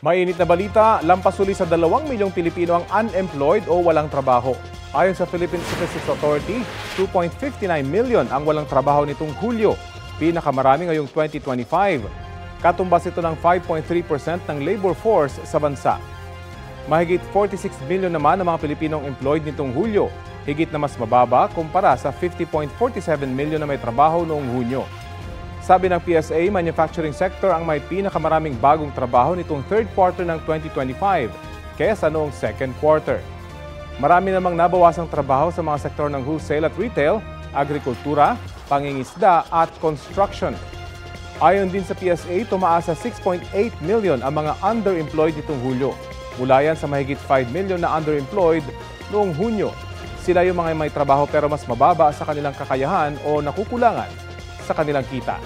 Mainit na balita, lampasuli sa 2 milyong Pilipino ang unemployed o walang trabaho. Ayon sa Philippine Statistics Authority, 2.59 million ang walang trabaho nitong Hulyo, pinakamarami ngayong 2025. Katumbas ito ng 5.3% ng labor force sa bansa. Mahigit 46 million naman ang mga Pilipinong employed nitong Hulyo, higit na mas mababa kumpara sa 50.47 million na may trabaho noong Hunyo. Sabi ng PSA, manufacturing sector ang may pinakamaraming bagong trabaho nitong third quarter ng 2025 kaysa noong second quarter. Marami namang nabawasang trabaho sa mga sektor ng wholesale at retail, agrikultura, pangingisda at construction. Ayon din sa PSA, tumaas sa 6.8 million ang mga underemployed nitong Hulyo. Mula yan sa mahigit 5 million na underemployed noong Hunyo. Sila yung mga may trabaho pero mas mababa sa kanilang kakayahan o nakukulangan sa kanilang kita.